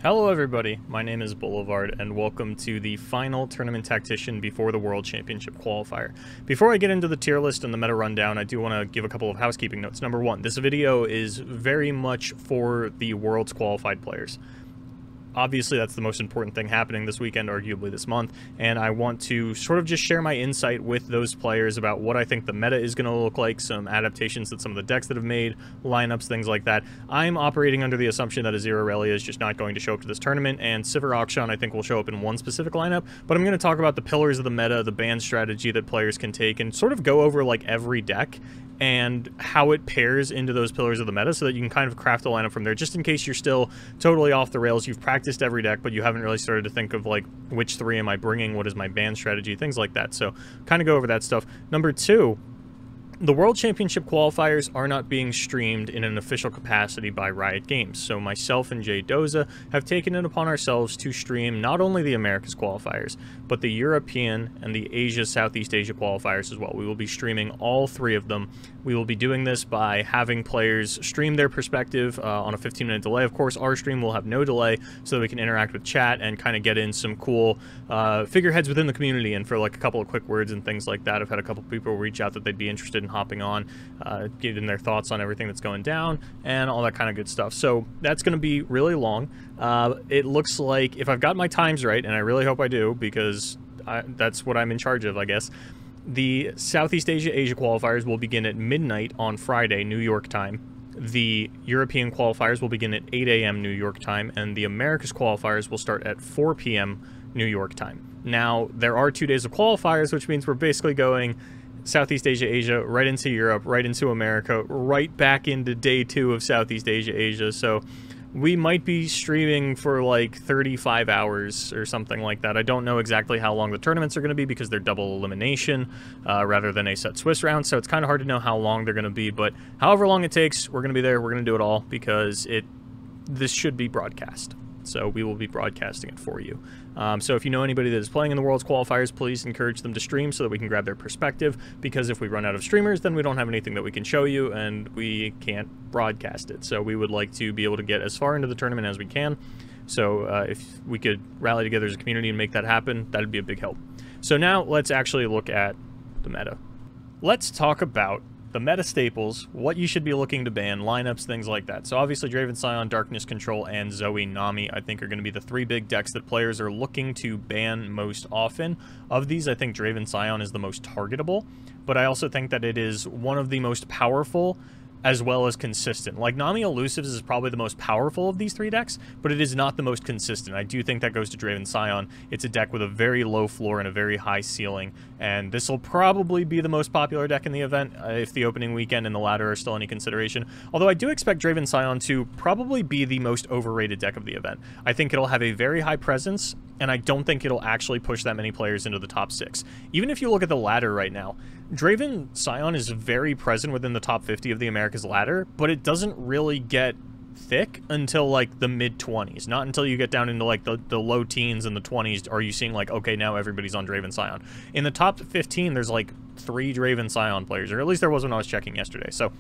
Hello everybody, my name is Boulevard and welcome to the final Tournament Tactician before the World Championship Qualifier. Before I get into the tier list and the meta rundown, I do want to give a couple of housekeeping notes. Number one, this video is very much for the World's qualified players. Obviously, that's the most important thing happening this weekend, arguably this month, and I want to sort of just share my insight with those players about what I think the meta is going to look like, some adaptations that some of the decks that have made, lineups, things like that. I'm operating under the assumption that Azir Aurelia is just not going to show up to this tournament, and Sivir Akshan I think will show up in one specific lineup, but I'm going to talk about the pillars of the meta, the ban strategy that players can take, and sort of go over like every deck and how it pairs into those pillars of the meta so that you can kind of craft a lineup from there, just in case you're still totally off the rails. You've practiced every deck, but you haven't really started to think of, like, which three am I bringing, what is my ban strategy, things like that. So kind of go over that stuff. Number two, the World Championship qualifiers are not being streamed in an official capacity by Riot Games, so myself and Jay Doza have taken it upon ourselves to stream not only the Americas qualifiers, but the European and the Asia, Southeast Asia qualifiers as well. We will be streaming all three of them. We will be doing this by having players stream their perspective on a 15-minute delay. Of course, our stream will have no delay, so that we can interact with chat and kind of get in some cool figureheads within the community, and for like a couple of quick words and things like that. I've had a couple people reach out that they'd be interested in hopping on, giving their thoughts on everything that's going down, and all that kind of good stuff. So that's going to be really long. It looks like, if I've got my times right, and I really hope I do, because that's what I'm in charge of, I guess, the Southeast Asia qualifiers will begin at midnight on Friday, New York time. The European qualifiers will begin at 8 a.m. New York time, and the Americas qualifiers will start at 4 p.m. New York time. Now, there are 2 days of qualifiers, which means we're basically going Southeast Asia, right into Europe, right into America, right back into day 2 of Southeast Asia. So we might be streaming for like 35 hours or something like that. I don't know exactly how long the tournaments are going to be because they're double elimination rather than a set Swiss round, so it's kind of hard to know how long they're going to be, but however long it takes, we're going to be there. We're going to do it all because this should be broadcast. So we will be broadcasting it for you. So if you know anybody that is playing in the World's qualifiers, please encourage them to stream so that we can grab their perspective, because if we run out of streamers, then we don't have anything that we can show you, and we can't broadcast it. So we would like to be able to get as far into the tournament as we can. So if we could rally together as a community and make that happen, that'd be a big help. So now let's actually look at the meta. Let's talk about the meta staples, what you should be looking to ban, lineups, things like that. So obviously Draven Scion, Darkness Control, and Zoe Nami I think are going to be the 3 big decks that players are looking to ban most often. Of these, I think Draven Scion is the most targetable, but I also think that it is one of the most powerful as well as consistent. Like, Nami Elusives is probably the most powerful of these 3 decks, but it is not the most consistent. I do think that goes to Draven Scion. It's a deck with a very low floor and a very high ceiling, and this will probably be the most popular deck in the event if the opening weekend and the ladder are still any consideration. Although I do expect Draven Scion to probably be the most overrated deck of the event. I think it'll have a very high presence, and I don't think it'll actually push that many players into the top 6. Even if you look at the ladder right now, Draven Scion is very present within the top 50 of the Americas ladder, but it doesn't really get thick until like the mid-20s. Not until you get down into like the low teens and the 20s are you seeing like, okay, now everybody's on Draven Scion. In the top 15, there's like 3 Draven Scion players, or at least there was when I was checking yesterday. So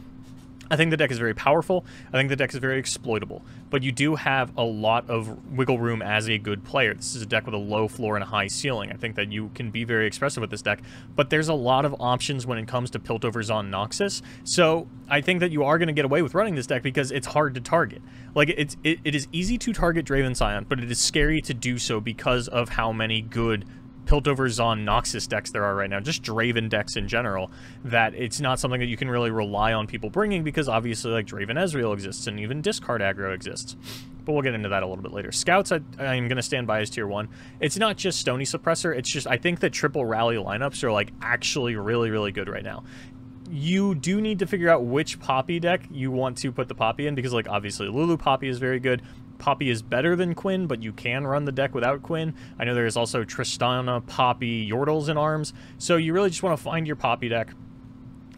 I think the deck is very powerful. I think the deck is very exploitable, but you do have a lot of wiggle room as a good player. This is a deck with a low floor and a high ceiling. I think that you can be very expressive with this deck, but there's a lot of options when it comes to Piltover on Noxus, so I think that you are going to get away with running this deck because it's hard to target. Like, it is easy to target Draven Scion, but it is scary to do so because of how many good Piltover on Noxus decks there are right now, just Draven decks in general, that it's not something that you can really rely on people bringing, because obviously like Draven Ezreal exists and even discard aggro exists. But we'll get into that a little bit later. Scouts, I'm going to stand by as tier 1. It's not just Stony Suppressor, it's just I think that triple rally lineups are like actually really, really good right now. You do need to figure out which Poppy deck you want to put the Poppy in, because like obviously Lulu Poppy is very good. Poppy is better than Quinn, but you can run the deck without Quinn. I know there's also Tristana, Poppy, Yordles in arms, so you really just want to find your Poppy deck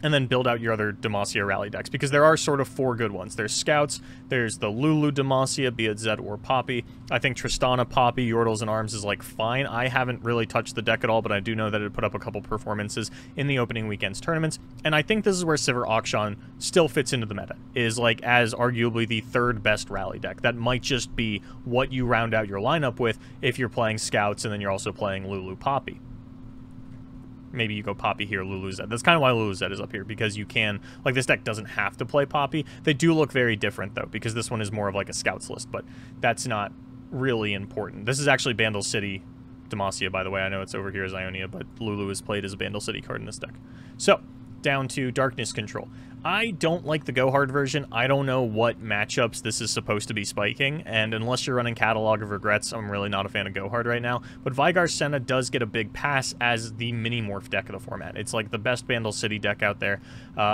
and then build out your other Demacia rally decks, because there are sort of 4 good ones. There's Scouts, there's the Lulu Demacia, be it Zed or Poppy. I think Tristana, Poppy, Yordles, and Arms is, like, fine. I haven't really touched the deck at all, but I do know that it put up a couple performances in the opening weekend's tournaments, and I think this is where Sivir Akshan still fits into the meta, is, like, as arguably the 3rd best rally deck. That might just be what you round out your lineup with if you're playing Scouts and then you're also playing Lulu Poppy. Maybe you go Poppy here, Lulu Zed. That's kind of why Lulu Zed is up here, because you can, like, this deck doesn't have to play Poppy. They do look very different, though, because this one is more of, like, a Scouts list, but that's not really important. This is actually Bandle City Demacia, by the way. I know it's over here as Ionia, but Lulu is played as a Bandle City card in this deck. So, down to Darkness Control. I don't like the Go Hard version. I don't know what matchups this is supposed to be spiking, and unless you're running Catalog of Regrets, I'm really not a fan of Go Hard right now. But Vygar Senna does get a big pass as the mini-morph deck of the format. It's like the best Bandle City deck out there,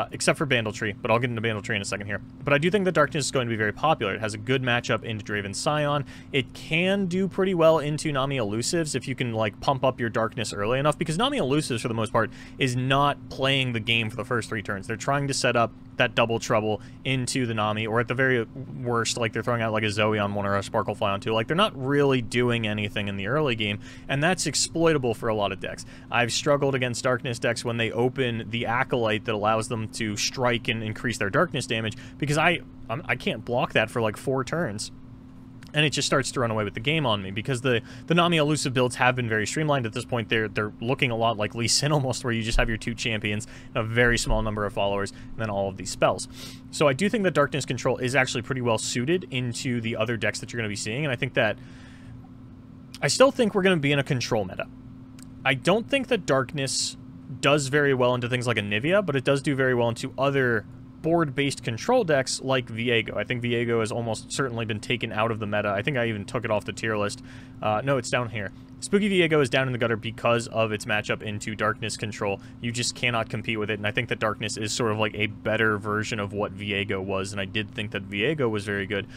except for Bandle Tree, but I'll get into Bandle Tree in a second here. But I do think that Darkness is going to be very popular. It has a good matchup into Draven Scion. It can do pretty well into Nami Elusives if you can, like, pump up your Darkness early enough, because Nami Elusives, for the most part, is not playing the game for the first 3 turns. They're trying to set up that double trouble into the Nami, or at the very worst, like, they're throwing out like a Zoe on one or a Sparklefly on two. Like, they're not really doing anything in the early game, and that's exploitable for a lot of decks. I've struggled against Darkness decks when they open the Acolyte that allows them to strike and increase their Darkness damage, because I can't block that for like 4 turns. And it just starts to run away with the game on me, because the Nami elusive builds have been very streamlined at this point. They're looking a lot like Lee Sin almost, where you just have your 2 champions, and a very small number of followers, and then all of these spells. So I do think that Darkness Control is actually pretty well suited into the other decks that you're going to be seeing, and I still think we're going to be in a control meta. I don't think that Darkness does very well into things like Anivia, but it does do very well into other board-based control decks like Viego. I think Viego has almost certainly been taken out of the meta. I think I even took it off the tier list. No, it's down here. Spooky Viego is down in the gutter because of its matchup into Darkness Control. You just cannot compete with it, and I think that Darkness is sort of like a better version of what Viego was, and I did think that Viego was very good.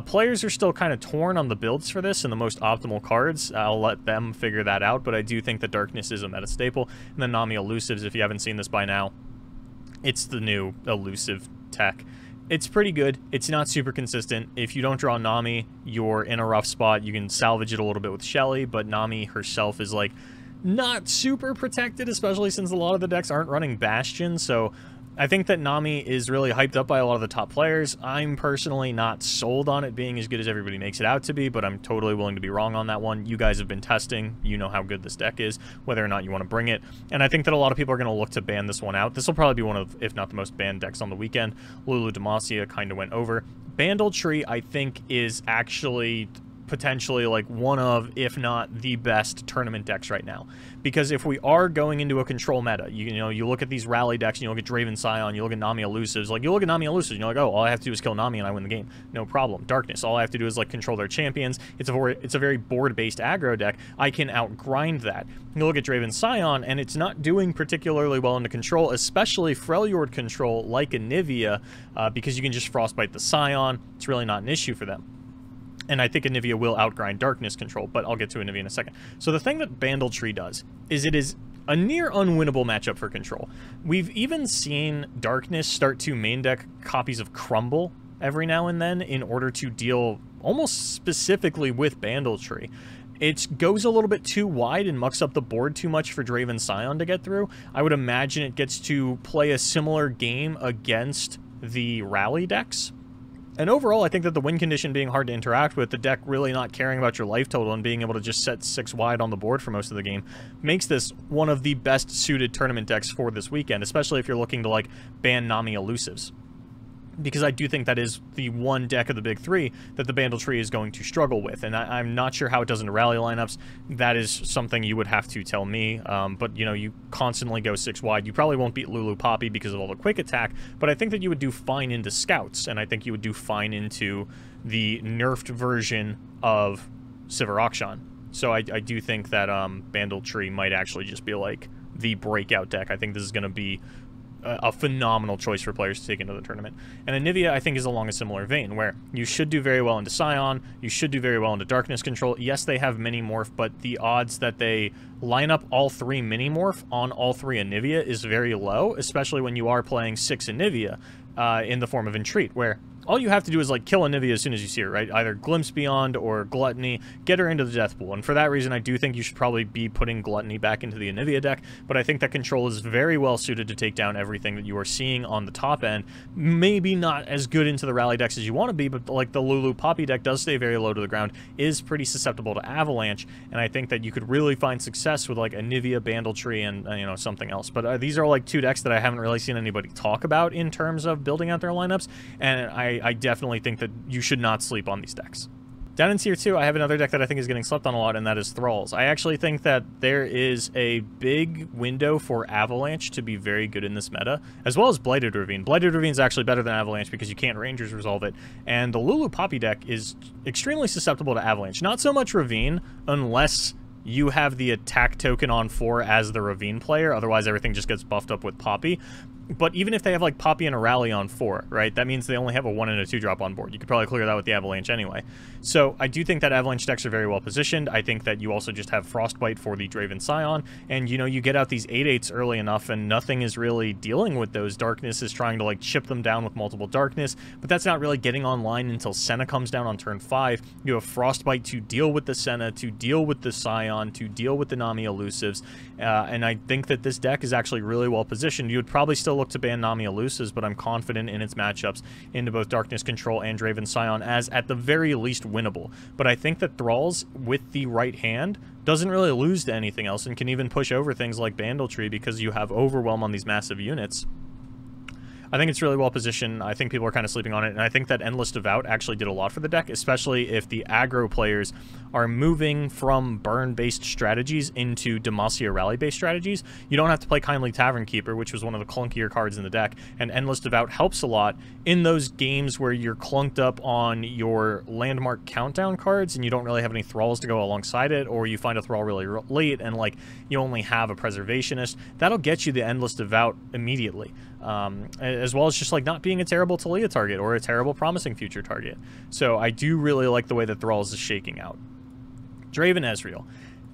Players are still kind of torn on the builds for this and the most optimal cards. I'll let them figure that out, but I do think that Darkness is a meta staple. And then Nami Elusives, if you haven't seen this by now, it's the new elusive tech. It's pretty good. It's not super consistent. If you don't draw Nami, you're in a rough spot. You can salvage it a little bit with Shelly, but Nami herself is, like, not super protected, especially since a lot of the decks aren't running Bastion, so I think that Nami is really hyped up by a lot of the top players. I'm personally not sold on it being as good as everybody makes it out to be, but I'm totally willing to be wrong on that one. You guys have been testing. You know how good this deck is, whether or not you want to bring it. And I think that a lot of people are going to look to ban this one out. This will probably be one of, if not the most banned decks on the weekend. Lulu Demacia kind of went over. Bandle Tree, I think, is actually potentially like one of, if not the best tournament decks right now. Because if we are going into a control meta, you know, you look at these rally decks, and you look at Draven Scion, you look at Nami Elusives, like, you look at Nami Elusives, and you're like, oh, all I have to do is kill Nami and I win the game. No problem. Darkness, all I have to do is, like, control their champions. It's a very board-based aggro deck. I can outgrind that. You look at Draven Scion, and it's not doing particularly well into control, especially Freljord control, like Anivia, because you can just Frostbite the Scion. It's really not an issue for them. And I think Anivia will outgrind Darkness Control, but I'll get to Anivia in a second. So the thing that Bandle Tree does is it is a near unwinnable matchup for Control. We've even seen Darkness start to main deck copies of Crumble every now and then in order to deal almost specifically with Bandle Tree. It goes a little bit too wide and mucks up the board too much for Draven Scion to get through. I would imagine it gets to play a similar game against the rally decks. And overall, I think that the win condition being hard to interact with, the deck really not caring about your life total and being able to just set 6 wide on the board for most of the game, makes this one of the best suited tournament decks for this weekend, especially if you're looking to, like, ban Nami Elusives. Because I do think that is the one deck of the big 3 that the Bandle Tree is going to struggle with. And I'm not sure how it does into rally lineups. That is something you would have to tell me. But, you know, you constantly go 6 wide. You probably won't beat Lulu Poppy because of all the quick attack. But I think that you would do fine into Scouts. And I think you would do fine into the nerfed version of Sivir Akshan. So I do think that Bandle Tree might actually just be, like, the breakout deck. I think this is going to be a phenomenal choice for players to take into the tournament. And Anivia, I think, is along a similar vein, where you should do very well into Scion, you should do very well into Darkness Control. Yes, they have Mini-Morph, but the odds that they line up all 3 Mini-Morph on all 3 Anivia is very low, especially when you are playing 6 Anivia in the form of Entreat, where all you have to do is, like, kill Anivia as soon as you see her, right? Either Glimpse Beyond or Gluttony, get her into the death pool. And for that reason, I do think you should probably be putting Gluttony back into the Anivia deck, but I think that Control is very well suited to take down everything that you are seeing on the top end. Maybe not as good into the rally decks as you want to be, but like the Lulu Poppy deck does stay very low to the ground, is pretty susceptible to Avalanche, and I think that you could really find success with, like, Anivia, Bandletree, and you know, something else. But these are, like, 2 decks that I haven't really seen anybody talk about in terms of building out their lineups, and I definitely think that you should not sleep on these decks. Down in Tier 2, I have another deck that I think is getting slept on a lot, and that is Thralls. I actually think that there is a big window for Avalanche to be very good in this meta, as well as Blighted Ravine. Blighted Ravine is actually better than Avalanche because you can't Rangers resolve it, and the Lulu Poppy deck is extremely susceptible to Avalanche. Not so much Ravine, unless you have the attack token on 4 as the Ravine player, otherwise everything just gets buffed up with Poppy. But even if they have, like, Poppy and a Rally on 4, right, that means they only have a 1 and a 2 drop on board. You could probably clear that with the Avalanche anyway. So I do think that Avalanche decks are very well positioned. I think that you also just have Frostbite for the Draven Scion, and, you know, you get out these 8/8s early enough, and nothing is really dealing with those. Darkness is trying to, like, chip them down with multiple Darkness, but that's not really getting online until Senna comes down on turn 5. You have Frostbite to deal with the Senna, to deal with the Scion, to deal with the Nami elusives, and I think that this deck is actually really well positioned. You would probably still look to ban Nami elusives, but I'm confident in its matchups into both Darkness Control and Draven Scion as, at the very least, winnable. But I think that Thralls, with the right hand, doesn't really lose to anything else and can even push over things like Bandletree because you have Overwhelm on these massive units. I think it's really well positioned. I think people are kind of sleeping on it, and I think that Endless Devout actually did a lot for the deck, especially if the aggro players are moving from burn-based strategies into Demacia rally-based strategies. You don't have to play Kindly Tavern Keeper, which was one of the clunkier cards in the deck, and Endless Devout helps a lot in those games where you're clunked up on your landmark countdown cards and you don't really have any Thralls to go alongside it, or you find a Thrall really late and, like, you only have a Preservationist. That'll get you the Endless Devout immediately. As well as just, like, not being a terrible Talia target or a terrible Promising Future target. So I do really like the way that Thralls is shaking out. Draven Ezreal.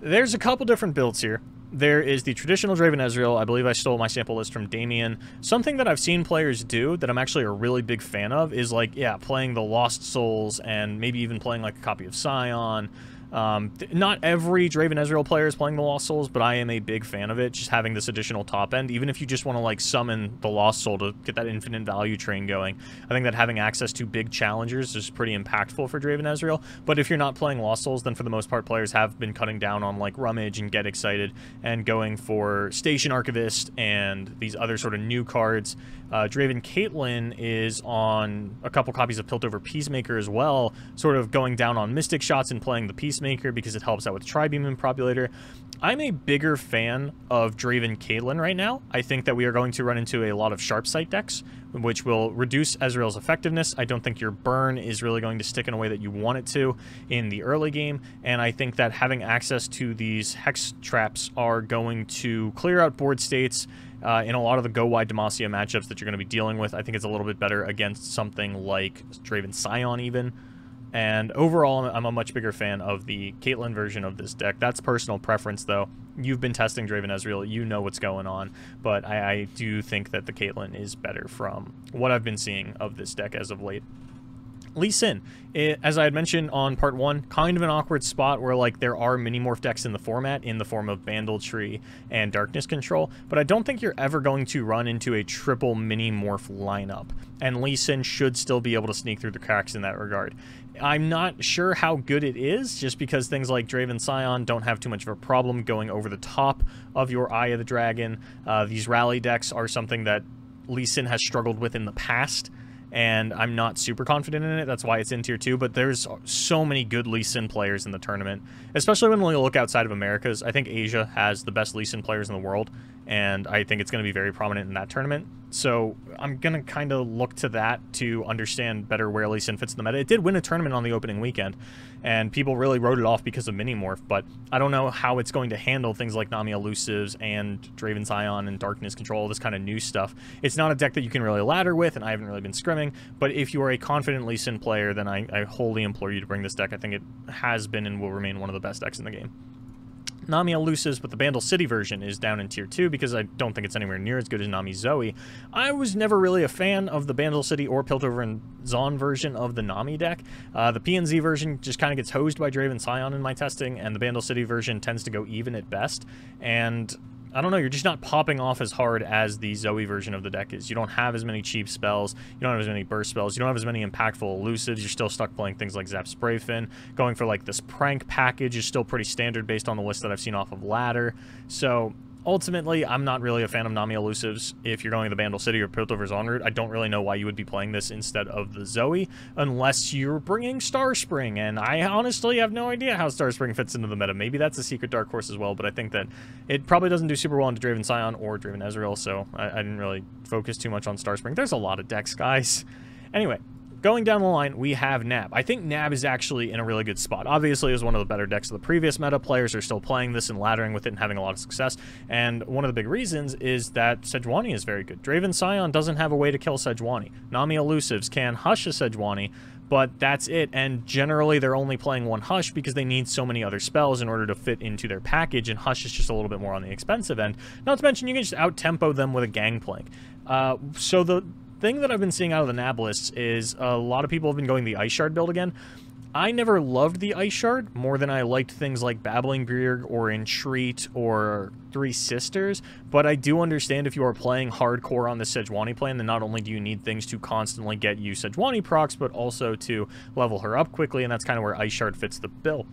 There's a couple different builds here. There is the traditional Draven Ezreal. I believe I stole my sample list from Damien. Something that I've seen players do that I'm actually a really big fan of is, like, yeah, playing the Lost Souls and maybe even playing, like, a copy of Scion. Not every Draven Ezreal player is playing the Lost Souls, but I am a big fan of it, just having this additional top end. Even if you just want to, like, summon the Lost Soul to get that infinite value train going, I think that having access to big challengers is pretty impactful for Draven Ezreal. But if you're not playing Lost Souls, then for the most part, players have been cutting down on, like, Rummage and Get Excited and going for Station Archivist and these other sort of new cards. Draven Caitlyn is on a couple copies of Piltover Peacemaker as well, sort of going down on Mystic Shots and playing the Peacemaker because it helps out with Tribeam and Populator. I'm a bigger fan of Draven Caitlyn right now. I think that we are going to run into a lot of Sharp Sight decks, which will reduce Ezreal's effectiveness. I don't think your burn is really going to stick in a way that you want it to in the early game, and I think that having access to these Hex traps are going to clear out board states in a lot of the go-wide Demacia matchups that you're going to be dealing with. I think it's a little bit better against something like Draven Scion even. And overall, I'm a much bigger fan of the Caitlyn version of this deck. That's personal preference, though. You've been testing Draven Ezreal. You know what's going on. But I do think that the Caitlyn is better from what I've been seeing of this deck as of late. Lee Sin, as I had mentioned on part 1, kind of an awkward spot where, like, there are mini-morph decks in the format in the form of Bandletree and Darkness Control, but I don't think you're ever going to run into a triple mini-morph lineup, and Lee Sin should still be able to sneak through the cracks in that regard. I'm not sure how good it is, just because things like Draven Scion don't have too much of a problem going over the top of your Eye of the Dragon. These rally decks are something that Lee Sin has struggled with in the past, and I'm not super confident in it. That's why it's in Tier 2, but there's so many good Lee Sin players in the tournament, especially when we look outside of Americas. I think Asia has the best Lee Sin players in the world, and I think it's going to be very prominent in that tournament. So I'm going to kind of look to that to understand better where Lee Sin fits in the meta. It did win a tournament on the opening weekend, and people really wrote it off because of Minimorph, but I don't know how it's going to handle things like Nami Elusives and Draven Scion and Darkness Control, this kind of new stuff. It's not a deck that you can really ladder with, and I haven't really been scrimming, but if you are a confident Lee Sin player, then I wholly implore you to bring this deck. I think it has been and will remain one of the best decks in the game. Nami Elusives, but the Bandle City version is down in tier 2 because I don't think it's anywhere near as good as Nami Zoe. I was never really a fan of the Bandle City or Piltover and Zon version of the Nami deck. The PNZ version just kind of gets hosed by Draven Scion in my testing, and the Bandle City version tends to go even at best, and I don't know, you're just not popping off as hard as the Zoe version of the deck is. You don't have as many cheap spells, you don't have as many burst spells, you don't have as many impactful elusives, you're still stuck playing things like Zap Sprayfin. Going for like this prank package is still pretty standard based on the list that I've seen off of Ladder. So ultimately, I'm not really a fan of Nami Elusives. If you're going to the Bandle City or Piltover Zon route, I don't really know why you would be playing this instead of the Zoe, unless you're bringing Starspring, and I honestly have no idea how Starspring fits into the meta. Maybe that's a secret dark horse as well, but I think that it probably doesn't do super well into Draven Scion or Draven Ezreal, so I didn't really focus too much on Starspring. There's a lot of decks, guys. Anyway, going down the line, we have Nab. I think Nab is actually in a really good spot. Obviously, it was one of the better decks of the previous meta. Players are still playing this and laddering with it and having a lot of success. And one of the big reasons is that Sejuani is very good. Draven Scion doesn't have a way to kill Sejuani. Nami Elusives can hush a Sejuani, but that's it. And generally, they're only playing one hush because they need so many other spells in order to fit into their package, and hush is just a little bit more on the expensive end. Not to mention, you can just out-tempo them with a Gangplank. So the thing that I've been seeing out of the Nab lists is a lot of people have been going the Ice Shard build again. I never loved the Ice Shard more than I liked things like Babbling Beard or Entreat or Three Sisters, but I do understand if you are playing hardcore on the Sejuani plan, then not only do you need things to constantly get you Sejuani procs, but also to level her up quickly, and that's kind of where Ice Shard fits the bill.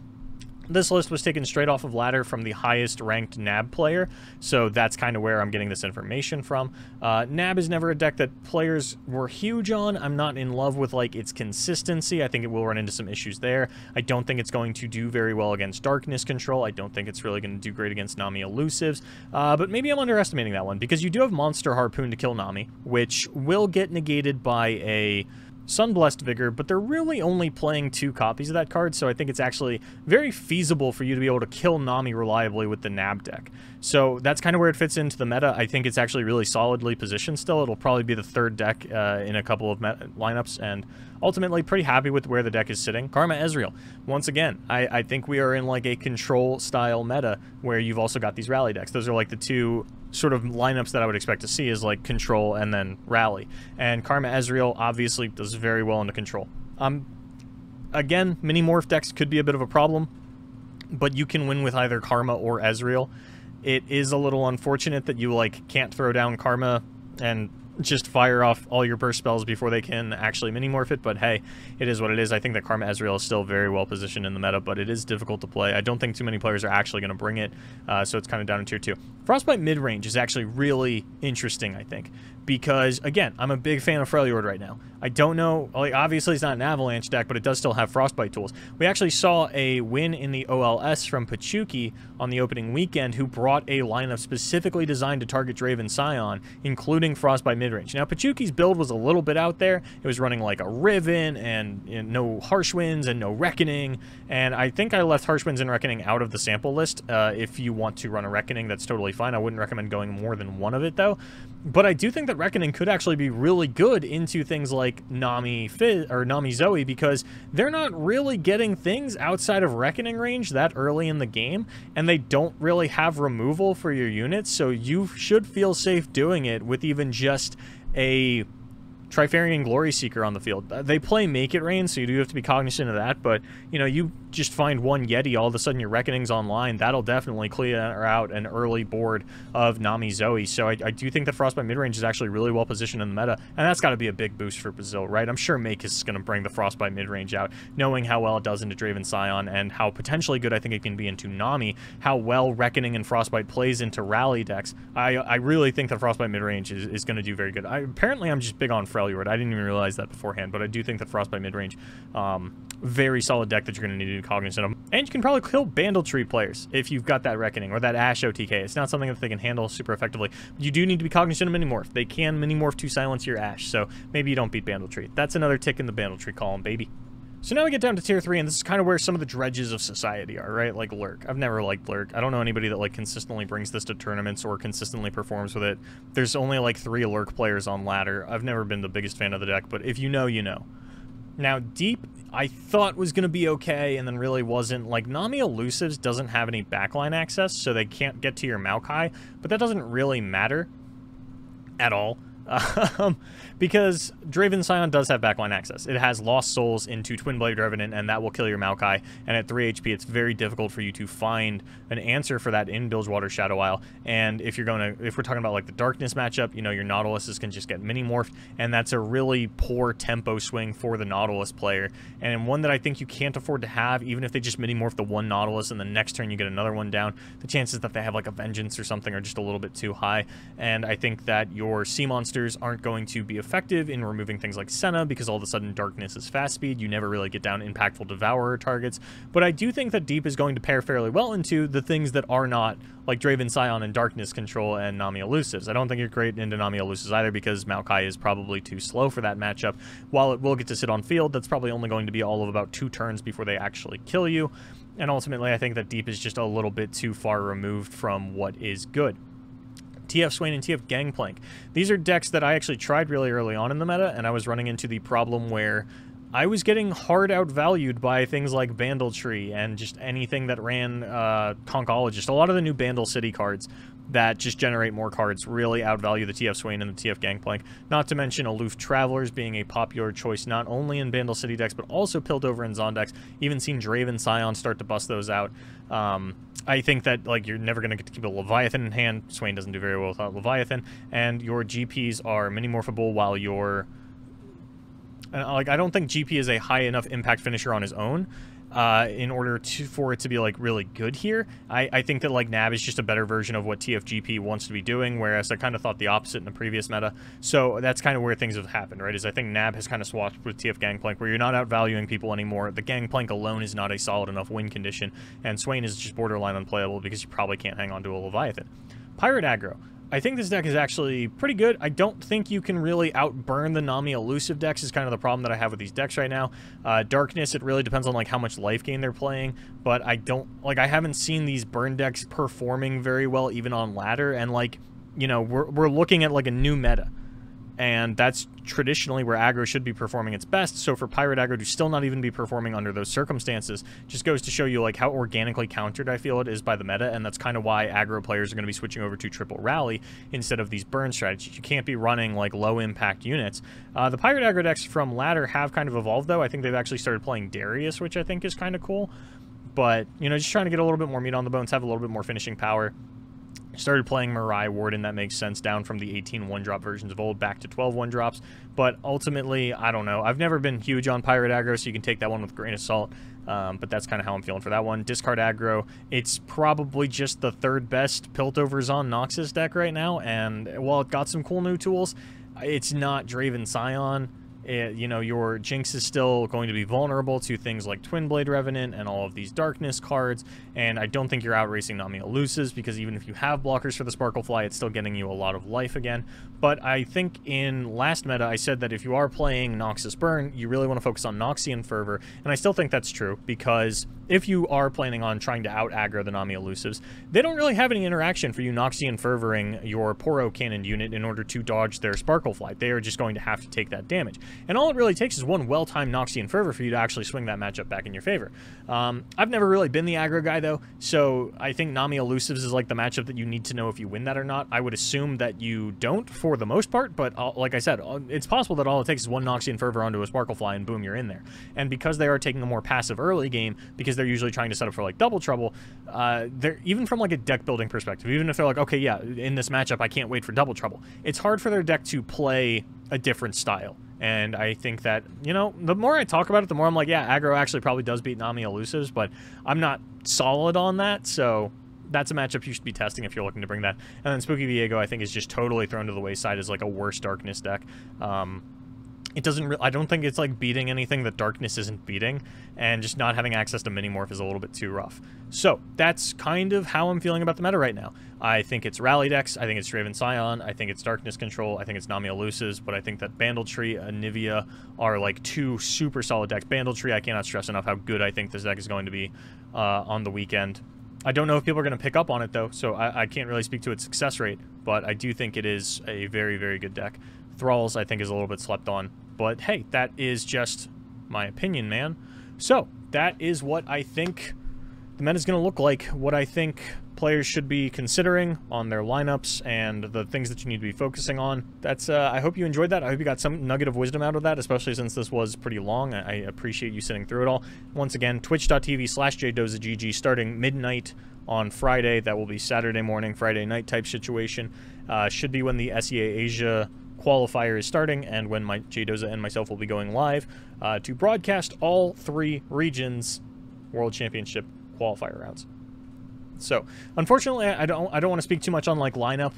This list was taken straight off of Ladder from the highest ranked Nab player, so that's kind of where I'm getting this information from. Nab is never a deck that players were huge on. I'm not in love with like its consistency. I think it will run into some issues there. I don't think it's going to do very well against Darkness Control. I don't think it's really going to do great against Nami Elusives, but maybe I'm underestimating that one, because you do have Monster Harpoon to kill Nami, which will get negated by a Sunblessed Vigor, but they're really only playing 2 copies of that card, so I think it's actually very feasible for you to be able to kill Nami reliably with the Nab deck. So that's kind of where it fits into the meta. I think it's actually really solidly positioned still. It'll probably be the 3rd deck in a couple of lineups, and ultimately pretty happy with where the deck is sitting. Karma Ezreal. Once again, I think we are in like a control style meta where you've also got these rally decks. Those are like the 2 sort of lineups that I would expect to see, is like control and then rally. And Karma Ezreal obviously does very well into control. Again, mini morph decks could be a bit of a problem, but you can win with either Karma or Ezreal. It is a little unfortunate that you like can't throw down Karma and just fire off all your burst spells before they can actually mini-morph it, but hey, it is what it is. I think that Karma Ezreal is still very well positioned in the meta, but it is difficult to play. I don't think too many players are actually going to bring it, so it's kind of down in tier 2. Frostbite mid-range is actually really interesting, I think, because, again, I'm a big fan of Freljord right now. I don't know, like, obviously it's not an Avalanche deck, but it does still have Frostbite tools. We actually saw a win in the OLS from Pachuki on the opening weekend, who brought a lineup specifically designed to target Draven Scion, including Frostbite midrange. Now, Pachuki's build was a little bit out there. It was running like a Riven and no Harsh Winds and no Reckoning, and I think I left Harsh Winds and Reckoning out of the sample list. If you want to run a Reckoning, that's totally fine. I wouldn't recommend going more than one of it, though. But I do think that Reckoning could actually be really good into things like Nami Zoe, because they're not really getting things outside of Reckoning range that early in the game, and they don't really have removal for your units, so you should feel safe doing it with even just a Trifarian Glory Seeker on the field. They play Make It Rain, so you do have to be cognizant of that, but, you know, you just find one Yeti, all of a sudden your Reckoning's online. That'll definitely clear out an early board of Nami Zoe, so I do think that Frostbite midrange is actually really well positioned in the meta, and that's got to be a big boost for Brazil, right? I'm sure Make is going to bring the Frostbite midrange out, knowing how well it does into Draven Scion, and how potentially good I think it can be into Nami, how well Reckoning and Frostbite plays into rally decks. I really think that Frostbite midrange is going to do very good. Apparently I'm just big on Freljord. I didn't even realize that beforehand, but I do think that Frostbite midrange very solid deck that you're going to need to be cognizant of. And you can probably kill Bandletree players if you've got that Reckoning or that Ashe OTK. It's not something that they can handle super effectively. You do need to be cognizant of Minimorph. They can Minimorph to silence your Ashe, so maybe you don't beat Bandletree. That's another tick in the Bandletree column, baby. So now we get down to tier 3, and this is kind of where some of the dredges of society are, right? Like Lurk. I've never liked Lurk. I don't know anybody that like consistently brings this to tournaments or consistently performs with it. There's only like 3 Lurk players on ladder. I've never been the biggest fan of the deck, but if you know, you know. Now, Deep, I thought was going to be okay, and then really wasn't. Like, Nami Elusives doesn't have any backline access, so they can't get to your Maokai, but that doesn't really matter at all. Because Draven Scion does have backline access. It has Lost Souls into Twin Blade Revenant, and that will kill your Maokai. And at 3 HP, it's very difficult for you to find an answer for that in Bilgewater Shadow Isle. And if you're if we're talking about like the Darkness matchup, you know, your Nautiluses can just get mini-morphed, and that's a really poor tempo swing for the Nautilus player. And one that I think you can't afford to have, even if they just mini-morph the one Nautilus and the next turn you get another one down, the chances that they have like a Vengeance or something are just a little bit too high. And I think that your Sea Monsters aren't going to be effective in removing things like Senna, because all of a sudden Darkness is fast speed. You never really get down impactful Devourer targets. But I do think that Deep is going to pair fairly well into the things that are not like Draven Scion and Darkness Control and Nami Elusives. I don't think you're great into Nami Elusives either, because Maokai is probably too slow for that matchup. While it will get to sit on field, that's probably only going to be all of about 2 turns before they actually kill you. And ultimately, I think that Deep is just a little bit too far removed from what is good. TF Swain and TF Gangplank. These are decks that I actually tried really early on in the meta, and I was running into the problem where I was getting hard outvalued by things like Bandletree and just anything that ran Concologist. A lot of the new Bandle City cards that just generate more cards really outvalue the TF Swain and the TF Gangplank. Not to mention Aloof Travelers being a popular choice not only in Bandle City decks, but also Piltover and Zon decks. Even seen Draven Scion start to bust those out. I think that like you're never going to get to keep a Leviathan in hand. Swain doesn't do very well without Leviathan. And your GPs are mini-morphable while your... like, I don't think GP is a high enough impact finisher on his own in order for it to be like really good here. I think that like Nab is just a better version of what TFGP wants to be doing, whereas I kind of thought the opposite in the previous meta. So that's kind of where things have happened, right? Is I think Nab has kind of swapped with TF Gangplank, where you're not outvaluing people anymore. The Gangplank alone is not a solid enough win condition, and Swain is just borderline unplayable because you probably can't hang on to a Leviathan. Pirate Aggro. I think this deck is actually pretty good. I don't think you can really outburn the Nami Elusive decks is kind of the problem that I have with these decks right now. Darkness, it really depends on like how much life gain they're playing, but I haven't seen these burn decks performing very well even on ladder, and like, you know, we're looking at like a new meta. And that's traditionally where aggro should be performing its best. So for Pirate Aggro to still not even be performing under those circumstances just goes to show you like how organically countered I feel it is by the meta, and that's kind of why aggro players are going to be switching over to Triple Rally instead of these burn strategies. You can't be running like low impact units. The Pirate Aggro decks from ladder have kind of evolved though. I think they've actually started playing Darius, which I think is kind of cool. But, you know, just trying to get a little bit more meat on the bones, have a little bit more finishing power. Started playing Mirai Warden, that makes sense, down from the 18 one-drop versions of old back to 12 one-drops. But ultimately, I don't know. I've never been huge on Pirate Aggro, so you can take that one with a grain of salt. But that's kind of how I'm feeling for that one. Discard Aggro, it's probably just the third best Piltovers on Noxus deck right now. And while it got some cool new tools, it's not Draven Scion. You know, your Jinx is still going to be vulnerable to things like Twin Blade Revenant and all of these Darkness cards, and I don't think you're outracing Nami Elusives, because even if you have blockers for the Sparklefly, it's still getting you a lot of life again. But I think in last meta, I said that if you are playing Noxus Burn, you really want to focus on Noxian Fervor, and I still think that's true, because if you are planning on trying to out-aggro the Nami Elusives, they don't really have any interaction for you Noxian Fervoring your Poro Cannon unit in order to dodge their Sparklefly. They are just going to have to take that damage. And all it really takes is one well-timed Noxian Fervor for you to actually swing that matchup back in your favor. I've never really been the aggro guy, though, so I think Nami Elusives is like the matchup that you need to know if you win that or not. I would assume that you don't for the most part, but like I said, it's possible that all it takes is one Noxian Fervor onto a Sparklefly and boom, you're in there. And because they are taking a more passive early game, because they're usually trying to set up for like double trouble, they're even from like a deck building perspective, even if they're like, okay, yeah, in this matchup I can't wait for double trouble, it's hard for their deck to play a different style. And I think that, you know, the more I talk about it, the more I'm like, yeah, aggro actually probably does beat Nami Elusives, but I'm not solid on that, so that's a matchup you should be testing if you're looking to bring that. And then Spooky Viego, I think, is just totally thrown to the wayside as like a worse Darkness deck. it doesn't. I don't think it's like beating anything that Darkness isn't beating, and just not having access to Minimorph is a little bit too rough. So that's kind of how I'm feeling about the meta right now. I think it's Rally decks. I think it's Draven Scion. I think it's Darkness Control. I think it's Namiel Luces. But I think that Bandletree, Anivia are like two super solid decks. Bandletree, I cannot stress enough how good I think this deck is going to be on the weekend. I don't know if people are going to pick up on it, though, so I can't really speak to its success rate, but I do think it is a very, very good deck. Thralls, I think, is a little bit slept on, but hey, that is just my opinion, man. So, that is what I think the meta is going to look like, what I think players should be considering on their lineups, and the things that you need to be focusing on. That's, I hope you enjoyed that. I hope you got some nugget of wisdom out of that, especially since this was pretty long. I appreciate you sitting through it all. Once again, twitch.tv/jdozagg starting midnight on Friday. That will be Saturday morning, Friday night type situation. Should be when the SEA Asia qualifier is starting, and when my JDoza and myself will be going live to broadcast all 3 regions World Championship qualifier rounds. So, unfortunately, I don't want to speak too much on like lineup,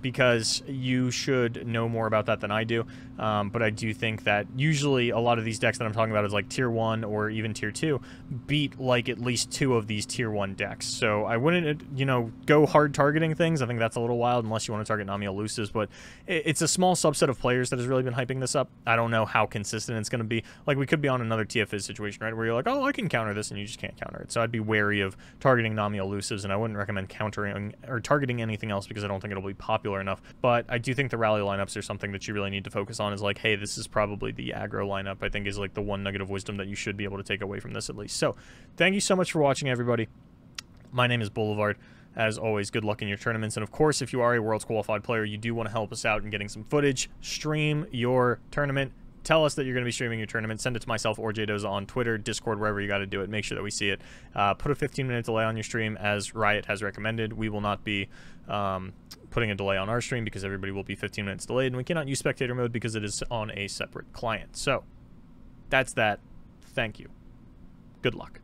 because you should know more about that than I do. But I do think that usually a lot of these decks that I'm talking about is like tier 1 or even tier 2 beat like at least 2 of these tier 1 decks. So I wouldn't, you know, go hard targeting things. I think that's a little wild unless you want to target Namiel Luces, but it's a small subset of players that has really been hyping this up. I don't know how consistent it's going to be. Like, we could be on another TFIZ situation, right, where you're like, oh, I can counter this, and you just can't counter it. So I'd be wary of targeting Namiel Luces, and I wouldn't recommend countering or targeting anything else, because I don't think it'll be popular enough. But I do think the rally lineups are something that you really need to focus on, is like, hey, this is probably the aggro lineup, I think, is like the one nugget of wisdom that you should be able to take away from this at least. So thank you so much for watching, everybody. My name is Boulevard. As always, good luck in your tournaments. And of course, if you are a Worlds Qualified player, you do want to help us out in getting some footage. Stream your tournament. Tell us that you're going to be streaming your tournament. Send it to myself or JDoza on Twitter, Discord, wherever you got to do it. Make sure that we see it. Put a 15-minute delay on your stream, as Riot has recommended. We will not be putting a delay on our stream, because everybody will be 15 minutes delayed, and we cannot use spectator mode because it is on a separate client. So that's that. Thank you. Good luck.